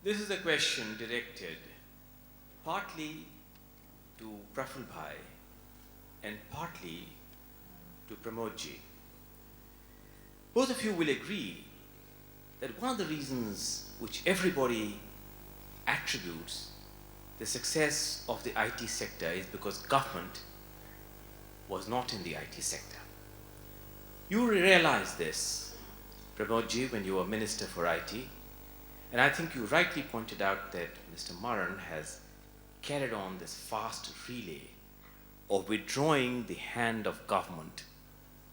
This is a question directed partly to Praful Bhai and partly to Pramod ji. Both of you will agree that one of the reasons which everybody attributes the success of the IT sector is because government was not in the IT sector. You realize this, Pramod ji, when you were Minister for IT, and I think you rightly pointed out that Mr. Maran has carried on this fast relay of withdrawing the hand of government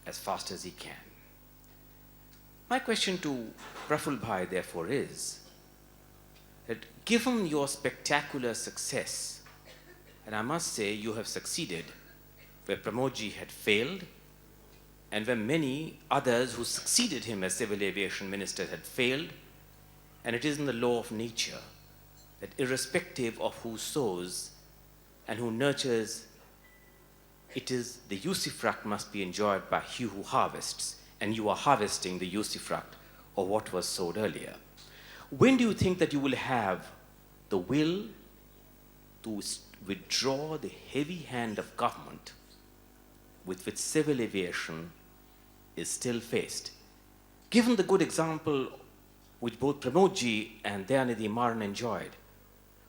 as fast as he can. My question to Praful Bhai, therefore, is that given your spectacular success, and I must say you have succeeded where Pramod ji had failed, and where many others who succeeded him as Civil Aviation Minister had failed, and it is in the law of nature that irrespective of who sows and who nurtures, it is the usufruct must be enjoyed by he who harvests, and you are harvesting the usufruct of what was sowed earlier. When do you think that you will have the will to withdraw the heavy hand of government with which civil aviation is still faced? Given the good example which both Pramod ji and Dayanidhi Maran enjoyed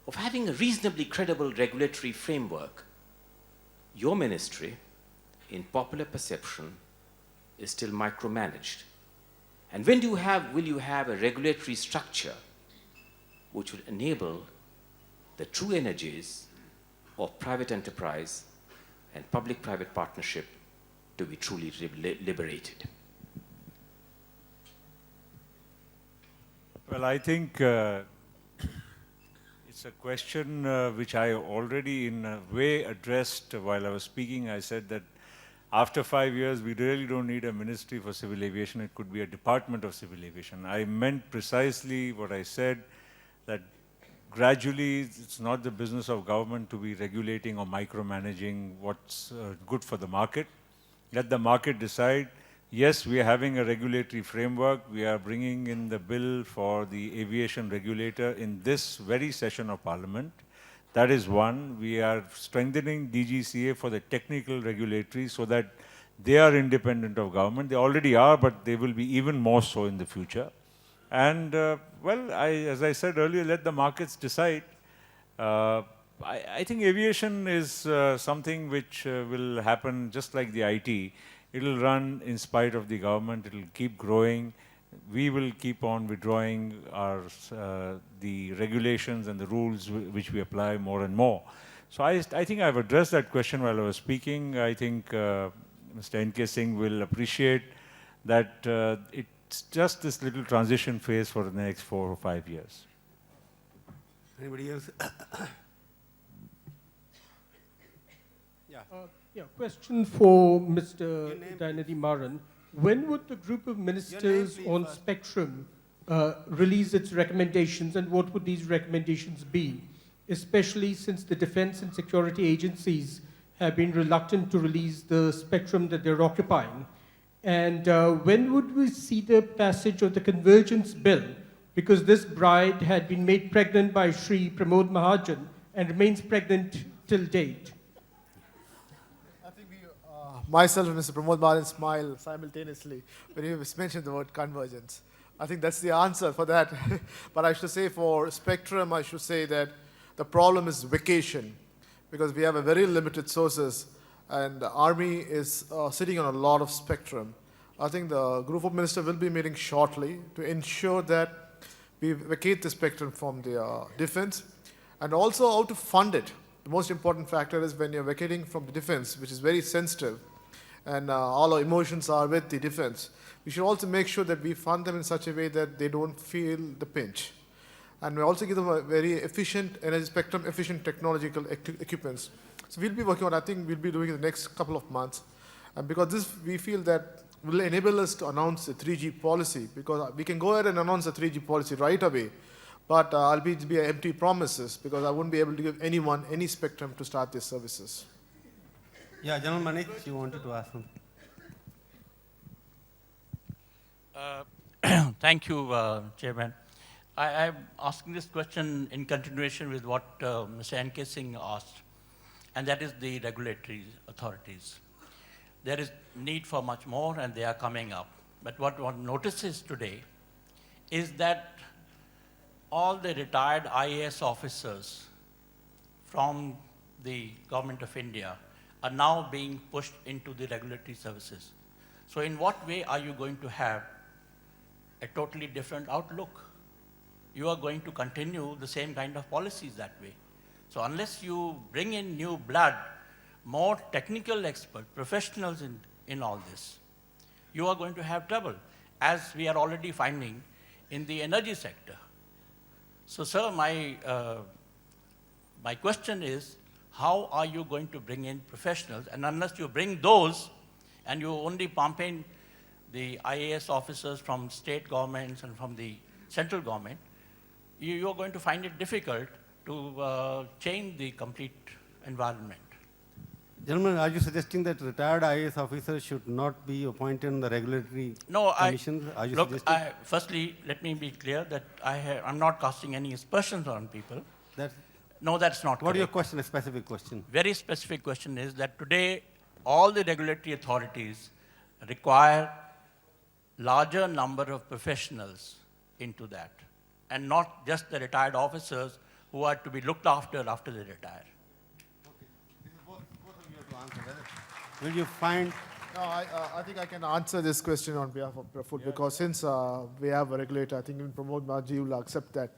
of having a reasonably credible regulatory framework, your ministry, in popular perception, is still micromanaged. And when will you have a regulatory structure which will enable the true energies of private enterprise and public-private partnership to be truly liberated? Well, I think it's a question which I already in a way addressed while I was speaking. I said that after 5 years, we really don't need a ministry for civil aviation. It could be a department of civil aviation. I meant precisely what I said, that gradually it's not the business of government to be regulating or micromanaging what's good for the market. Let the market decide. Yes, we are having a regulatory framework. We are bringing in the bill for the aviation regulator in this very session of Parliament. That is one. We are strengthening DGCA for the technical regulatory so that they are independent of government. They already are, but they will be even more so in the future. And, well, as I said earlier, let the markets decide. I think aviation is something which will happen just like the IT. It will run in spite of the government. It will keep growing. We will keep on withdrawing the regulations and the rules which we apply more and more. So I think I've addressed that question while I was speaking. I think Mr. N.K. Singh will appreciate that it's just this little transition phase for the next 4 or 5 years. Anybody else? Yeah, question for Mr. Dayanidhi Maran. When would the group of ministers on spectrum release its recommendations, and what would these recommendations be? Especially since the defense and security agencies have been reluctant to release the spectrum that they're occupying. And when would we see the passage of the convergence bill? Because this bride had been made pregnant by Shri Pramod Mahajan and remains pregnant till date. Myself and Mr. Pramod Mahajan smile simultaneously when you mentioned the word convergence. I think that's the answer for that. But I should say for spectrum, I should say that the problem is vacation, because we have a very limited sources and the army is sitting on a lot of spectrum. I think the group of ministers will be meeting shortly to ensure that we vacate the spectrum from the defense, and also how to fund it. The most important factor is when you're vacating from the defense, which is very sensitive, and all our emotions are with the defense. We should also make sure that we fund them in such a way that they don't feel the pinch. And we also give them a very efficient energy spectrum, efficient technological equipments. So we'll be working on, I think we'll be doing it in the next couple of months. And because this, we feel that will enable us to announce the 3G policy, because we can go ahead and announce the 3G policy right away. But it'll be empty promises, because I won't be able to give anyone any spectrum to start their services. Yeah, General Manik, you wanted to ask something. Thank you, Chairman. I'm asking this question in continuation with what Mr. N.K. Singh asked, and that is the regulatory authorities. There is need for much more, and they are coming up. But what one notices today is that all the retired IAS officers from the Government of India are now being pushed into the regulatory services. So in what way are you going to have a totally different outlook? You are going to continue the same kind of policies that way. So unless you bring in new blood, more technical experts, professionals in all this, you are going to have trouble, as we are already finding in the energy sector. So sir, my question is, how are you going to bring in professionals? And unless you bring those, and you only pump in the IAS officers from state governments and from the central government, you are going to find it difficult to change the complete environment. Gentlemen, are you suggesting that retired IAS officers should not be appointed in the regulatory commissions? Are you suggesting? Firstly, let me be clear that I'm not casting any aspersions on people. That's, No, that's not what correct. is your question, a specific question? Very specific question is that today, all the regulatory authorities require larger number of professionals into that, and not just the retired officers who are to be looked after they retire. Both of you have to answer. Will you find? No, I think I can answer this question on behalf of Praful, because since we have a regulator, I think even Pramod Maji will accept that.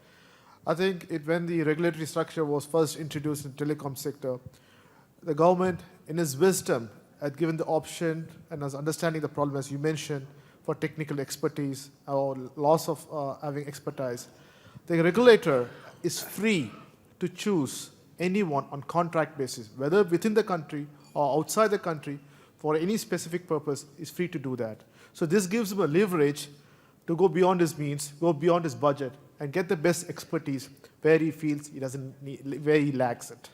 I think when the regulatory structure was first introduced in the telecom sector, the government, in its wisdom, had given the option and was understanding the problem, as you mentioned, for technical expertise or loss of having expertise. The regulator is free to choose anyone on contract basis, whether within the country or outside the country, for any specific purpose, is free to do that. So this gives him a leverage to go beyond his means, go beyond his budget, and get the best expertise where he feels he doesn't need, where he lacks it.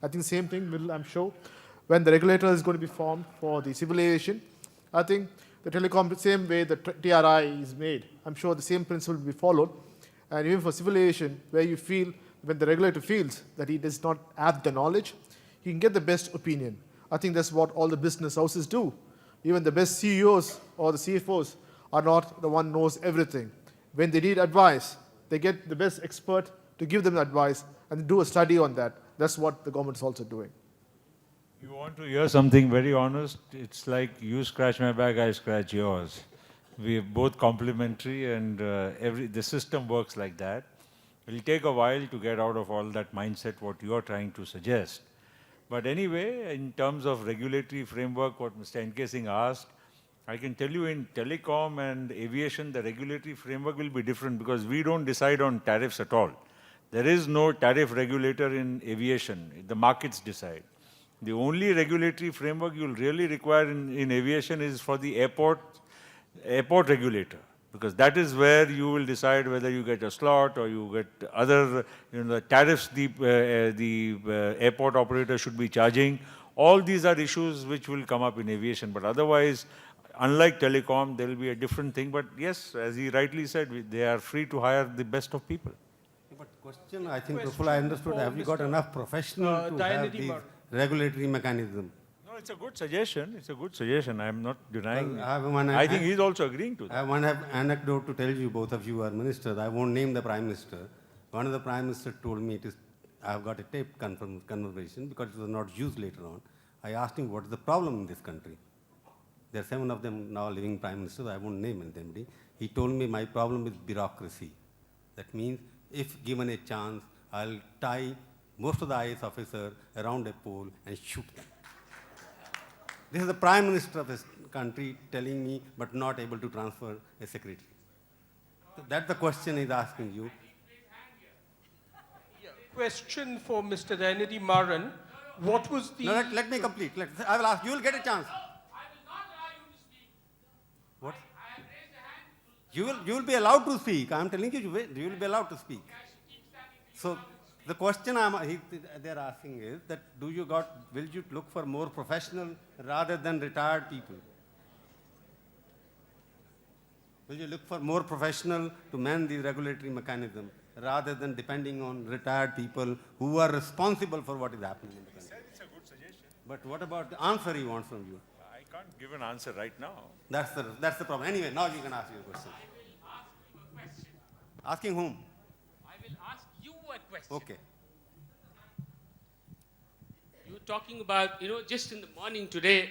I think the same thing will, I'm sure, when the regulator is going to be formed for the civil aviation, I think the telecom, the same way the TRI is made, I'm sure the same principle will be followed. And even for civil aviation, where you feel, when the regulator feels that he does not have the knowledge, he can get the best opinion. I think that's what all the business houses do. Even the best CEOs or the CFOs are not the one who knows everything. When they need advice, they get the best expert to give them advice and do a study on that. That's what the government is also doing. You want to hear something very honest? It's like you scratch my back, I scratch yours. We're both complementary, and the system works like that. It'll take a while to get out of all that mindset, what you're trying to suggest. But anyway, in terms of regulatory framework, what Mr. N.K. Singh asked, I can tell you in telecom and aviation, the regulatory framework will be different, because we don't decide on tariffs at all. There is no tariff regulator in aviation. The markets decide. The only regulatory framework you'll really require in aviation is for the airport regulator, because that is where you will decide whether you get a slot or you get other, the tariffs the airport operator should be charging. All these are issues which will come up in aviation, but otherwise, unlike telecom, there will be a different thing. But yes, as he rightly said, they are free to hire the best of people. But question, I think, Praful, I understood. Have you got enough professionals to have these regulatory mechanism? No, it's a good suggestion. It's a good suggestion. I'm not denying it. Well, I think he's also agreeing to that. I have one anecdote to tell you. Both of you are ministers. I won't name the Prime Minister. One of the Prime Minister told me I have got a taped conversation because it was not used later on. I asked him, what is the problem in this country? There are 7 of them now living Prime Ministers. I won't name anybody. He told me my problem is bureaucracy. That means if given a chance, I'll tie most of the IAS officers around a pole and shoot them. This is the Prime Minister of this country telling me, but not able to transfer a secretary. So that's the question he's asking you. Question for Mr. Dayanidhi Maran. What was the... No, let me complete. I will ask. You will get a chance. What? You will be allowed to speak. I am telling you, you will be allowed to speak. So the question they're asking is that will you look for more professional rather than retired people? Will you look for more professional to man the regulatory mechanism rather than depending on retired people who are responsible for what is happening in the country? It's a good suggestion. But what about the answer he wants from you? I can't give an answer right now. That's the problem. Anyway, now you can ask your question. I will ask you a question. Asking whom? I will ask you a question. Okay. You were talking about, just in the morning today,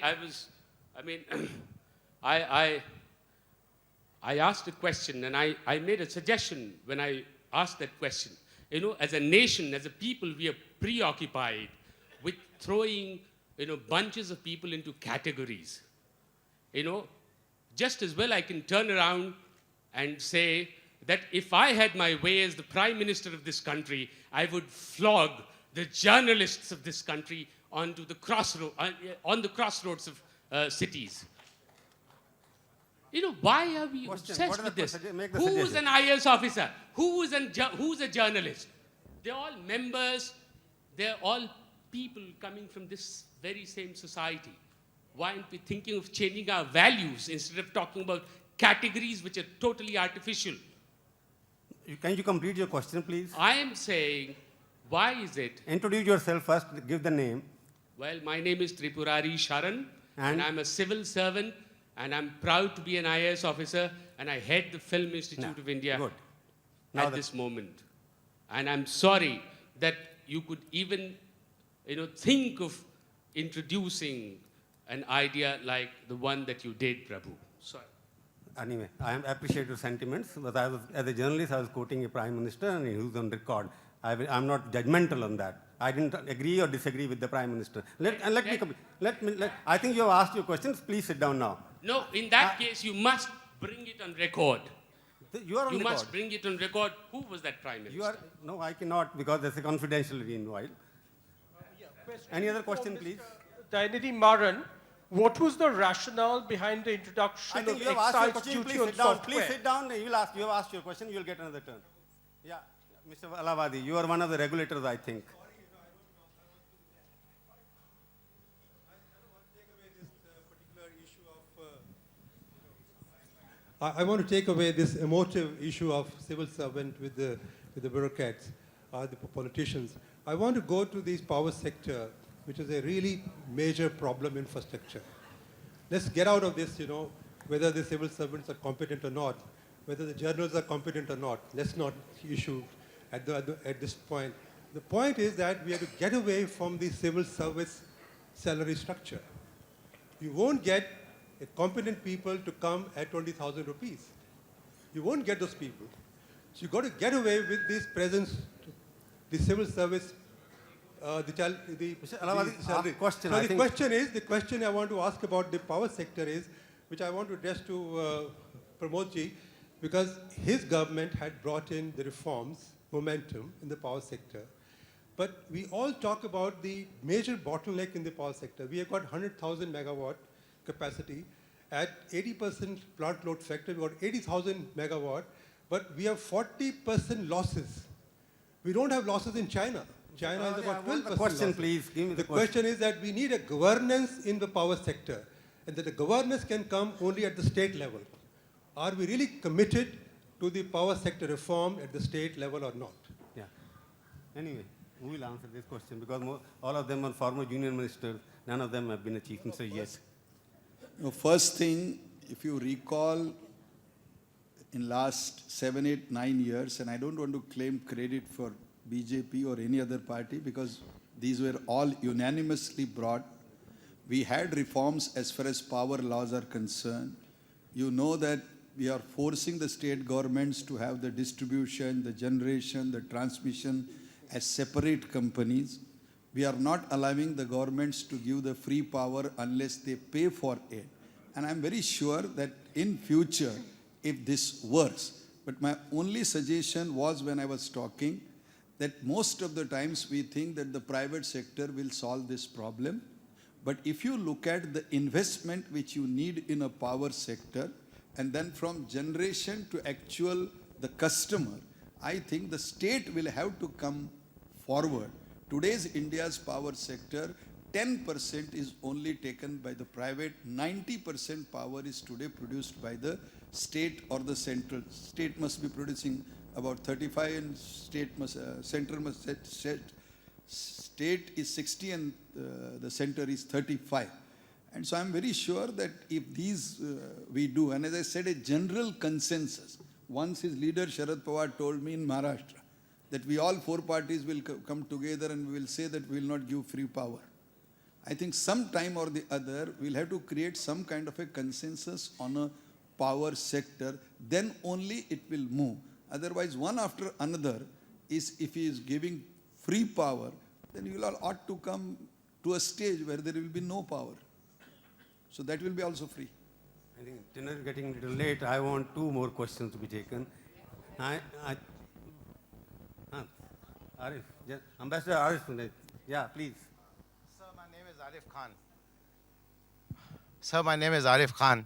I asked a question and I made a suggestion when I asked that question. As a nation, as a people, we are preoccupied with throwing, bunches of people into categories. Just as well I can turn around and say that if I had my way as the Prime Minister of this country, I would flog the journalists of this country on the crossroads of cities. Why are we Question. obsessed What are with the this? question? Make the Who's suggestion. an IAS officer? Who's a journalist? They're all members. They're all people coming from this very same society. Why aren't we thinking of changing our values instead of talking about categories which are totally artificial? Can you complete your question, please? I am saying, why is it? Introduce yourself first, give the name. Well, my name is Tripurari Sharan, and And? I'm a civil servant, and I'm proud to be an IAS officer, and I head the Film Institute No. of India Good. Now at this moment. And I'm sorry that you could even, think of introducing an idea like the one that you did, Prabhu. Sorry. Anyway, I appreciate your sentiments, but as a journalist, I was quoting a prime minister and he was on record. I'm not judgmental on that. I didn't agree or disagree with the prime minister. I think you have asked your questions. Please sit down now. No, in that case, you must bring it on record. You are on You record. must bring it on record. Who was that prime minister? No, I cannot because there's a confidentiality involved. Any other question, please? Dayanidhi Maran, what was the rationale behind the introduction I think of you have asked your excise question. duty Please on sit down. software? Please sit down. You have asked your question. You will get another turn. Yeah, Mr. Alawadi, you are one of the regulators, I think. I want to take away this emotive issue of civil servant with the bureaucrats, the politicians. I want to go to this power sector, which is a really major problem infrastructure. Let's get out of this, whether the civil servants are competent or not, whether the journals are competent or not. Let's not issue at this point. The point is that we have to get away from the civil service salary structure. You won't get competent people to come at 20,000 rupees. You won't get those people. So you've got to get away with this presence, the civil service, Mr. Alawadi, salary. question, So I the think- question I want to ask about the power sector is, which I want to address to Pramod ji, because his government had brought in the reforms, momentum in the power sector. But we all talk about the major bottleneck in the power sector. We have got 100,000 megawatt capacity. At 80% plant load factor, we've got 80,000 megawatt, but we have 40% losses. We don't have losses in China. China is about 12% The question, losses. please. Give me The question is that we need a governance in the power sector, and that the governance can come only at the state level. Are we really committed to the power sector reform at the state level or not? Yeah. Anyway, who will answer this question? Because all of them are former union ministers. None of them have been a chief minister yet. No, first thing, if you recall, in last 7, 8, 9 years, and I don't want to claim credit for BJP or any other party because these were all unanimously brought. We had reforms as far as power laws are concerned. You know that we are forcing the state governments to have the distribution, the generation, the transmission as separate companies. We are not allowing the governments to give the free power unless they pay for it. And I'm very sure that in future, if this works, but my only suggestion was when I was talking, that most of the times we think that the private sector will solve this problem. But if you look at the investment which you need in a power sector, and then from generation to the customer, I think the state will have to come forward. Today's India's power sector 10% is only taken by the private, 90% power is today produced by the state or the central. State must be producing about 35 and central must state is 60 and the center is 35. And so I'm very sure that if these we do, and as I said, a general consensus. Once his leader Sharad Pawar told me in Maharashtra that we all four parties will come together and we will say that we will not give free power. I think some time or the other we'll have to create some kind of a consensus on a power sector, then only it will move. Otherwise, one after another is, if he is giving free power, then you all ought to come to a stage where there will be no power. So that will be also free. I think dinner is getting a little late. I want two more questions to be taken. Arif, Ambassador Arif, yeah, please. Sir, my name is Arif Khan. Sir, my name is Arif Khan.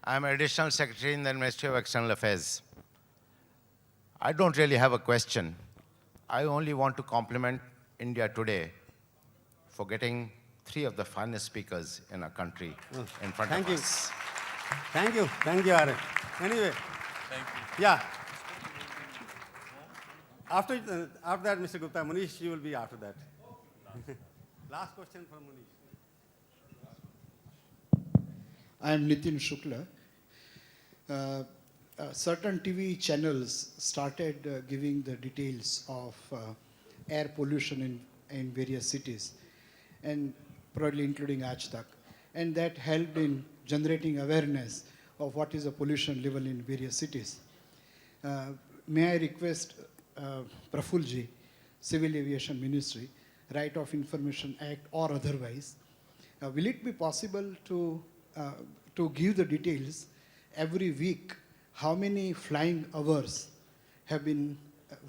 I am Additional Secretary in the Ministry of External Affairs. I don't really have a question. I only want to compliment India Today for getting 3 of the finest speakers in our country in front of us. Thank you, Arif. Anyway, yeah. After that, Mr. Gupta, Manish, you will be after that. Last question from Manish. I am Nitin Shukla. Certain TV channels started giving the details of air pollution in various cities, and probably including Aaj Tak, and that helped in generating awareness of what is the pollution level in various cities. May I request Praful ji, Civil Aviation Ministry, Right of Information Act or otherwise, will it be possible to give the details every week how many flying hours have been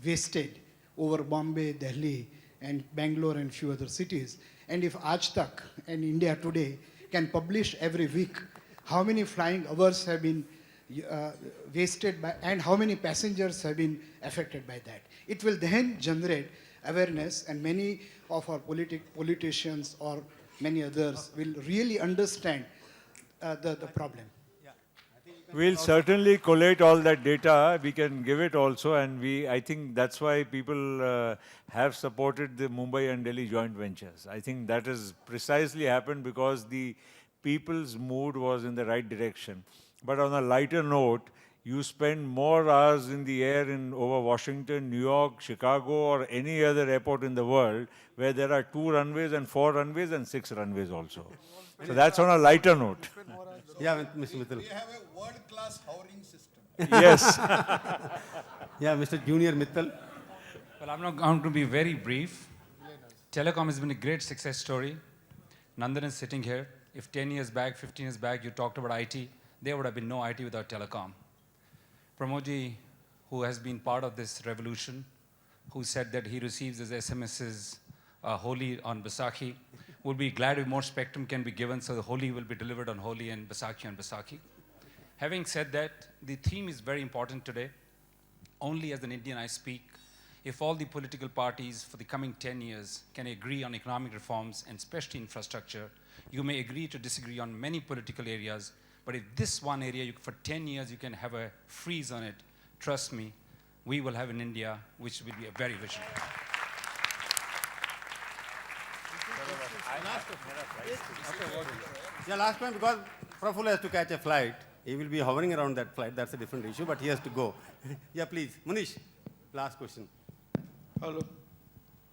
wasted over Bombay, Delhi, and Bangalore and few other cities? And if Aaj Tak and India Today can publish every week how many flying hours have been wasted by, and how many passengers have been affected by that. It will then generate awareness, and many of our politicians or many others will really understand the problem. We'll certainly collate all that data. We can give it also, and I think that's why people have supported the Mumbai and Delhi joint ventures. I think that has precisely happened because the people's mood was in the right direction. But on a lighter note, you spend more hours in the air over Washington, New York, Chicago, or any other airport in the world where there are 2 runways and 4 runways and 6 runways also. So that's on a lighter note. Yeah, Mr. Mittal. We have a world-class hovering system. Yes. Yeah, Mr. Junior Mittal. Well, I'm not going to be very brief. Telecom has been a great success story. Nandan is sitting here. If 10 years back, 15 years back, you talked about IT, there would have been no IT without telecom. Pramod, who has been part of this revolution, who said that he receives his SMSs Holi on Baisakhi, would be glad if more spectrum can be given so the Holi will be delivered on Holi and Baisakhi on Baisakhi. Having said that, the theme is very important today. Only as an Indian I speak, if all the political parties for the coming 10 years can agree on economic reforms and especially infrastructure, you may agree to disagree on many political areas, but if this one area, for 10 years, you can have a freeze on it, trust me, we will have an India which will be a very visionary. Yeah, last point, because Praful has to catch a flight. He will be hovering around that flight. That's a different issue, but he has to go. Yeah, please. Manish, last question. Hello.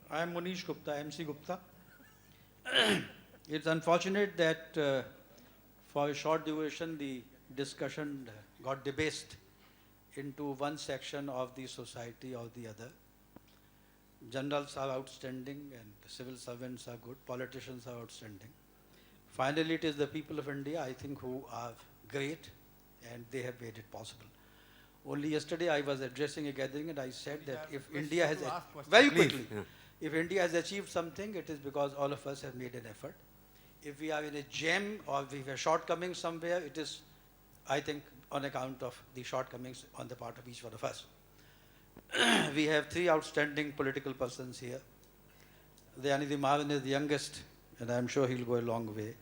I am Manish Gupta, MC Gupta. It's unfortunate that for a short duration, the discussion got debased into one section of the society or the other. Generals are outstanding and civil servants are good, politicians are outstanding. Finally, it is the people of India, I think, who are great, and they have made it possible. Only yesterday I was addressing a gathering and I said that if India has, very quickly, if India has achieved something, it is because all of us have made an effort. If we are in a jam or we have shortcomings somewhere, it is, I think, on account of the shortcomings on the part of each one of us. We have 3 outstanding political persons here. Dayanidhi is the youngest and I'm sure he'll go a long way.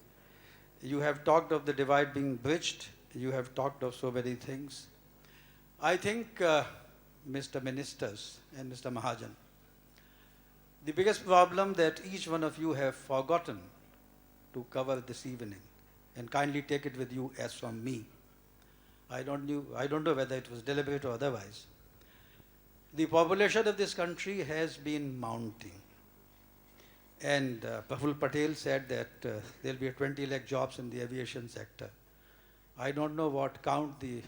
You have talked of the divide being bridged. You have talked of so many things. I think, Mr. Ministers and Mr. Mahajan, the biggest problem that each one of you have forgotten to cover this evening, and kindly take it with you as from me. I don't know whether it was deliberate or otherwise. The population of this country has been mounting. And Praful Patel said that there'll be 20 lakh jobs in the aviation sector. I don't know what count the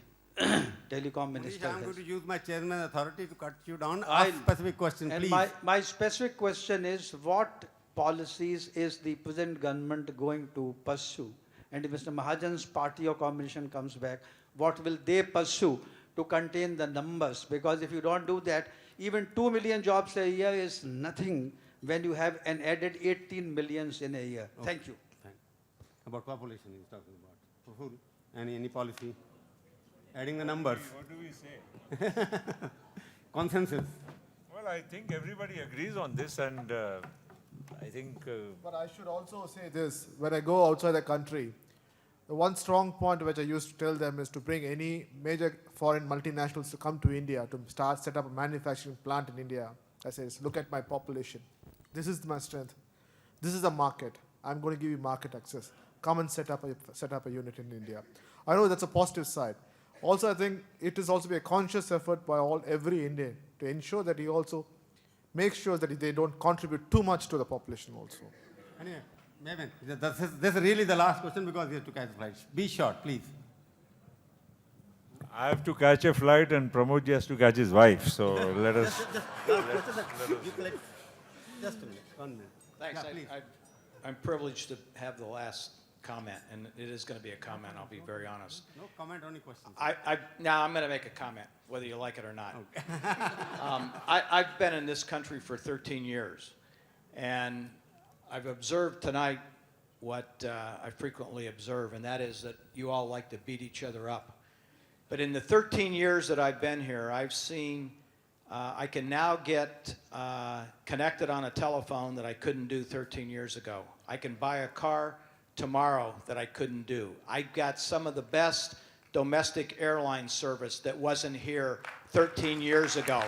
telecom minister I'm has. going to use my chairman authority to cut you down. I- Ask specific question, And please. my specific question is, what policies is the present government going to pursue? And if Mr. Mahajan's party or combination comes back, what will they pursue to contain the numbers? Because if you don't do that, even 2 million jobs a year is nothing when you have an added 18 millions in a year. Okay. Thank you. About population he's talking about. Praful, any policy? Adding the numbers. What do we say? Consensus. Well, I think everybody agrees on this, and I think. But I should also say this, when I go outside the country, the one strong point which I used to tell them is to bring any major foreign multinationals to come to India to set up a manufacturing plant in India. I say, look at my population. This is my strength. This is a market. I'm going to give you market access. Come and set up a unit in India. I know that's a positive side. Also, I think it is also be a conscious effort by every Indian to ensure that he also makes sure that they don't contribute too much to the population also. Anyway, Mevin, this is really the last question because you have to catch the flight. Be short, please. I have to catch a flight, and Pramod has to catch his wife. So let us. Just a minute, 1 minute. Thanks. Yeah, please. I'm privileged to have the last comment, and it is going to be a comment, I'll be very honest. No comment, only questions. Now I'm going to make a comment, whether you like it or not. Okay. I've been in this country for 13 years, and I've observed tonight what I frequently observe, and that is that you all like to beat each other up. But in the 13 years that I've been here, I've seen I can now get connected on a telephone that I couldn't do 13 years ago. I can buy a car tomorrow that I couldn't do. I got some of the best domestic airline service that wasn't here 13 years ago.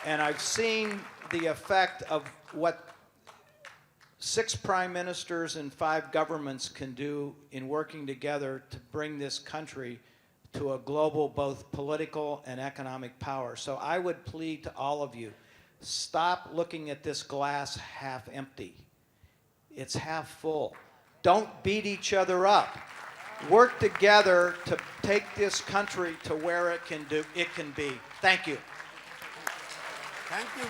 And I've seen the effect of what 6 prime ministers and 5 governments can do in working together to bring this country to a global, both political and economic power. So I would plead to all of you, stop looking at this glass half empty. It's half full. Don't beat each other up. Work together to take this country to where it can be. Thank you. Thank you.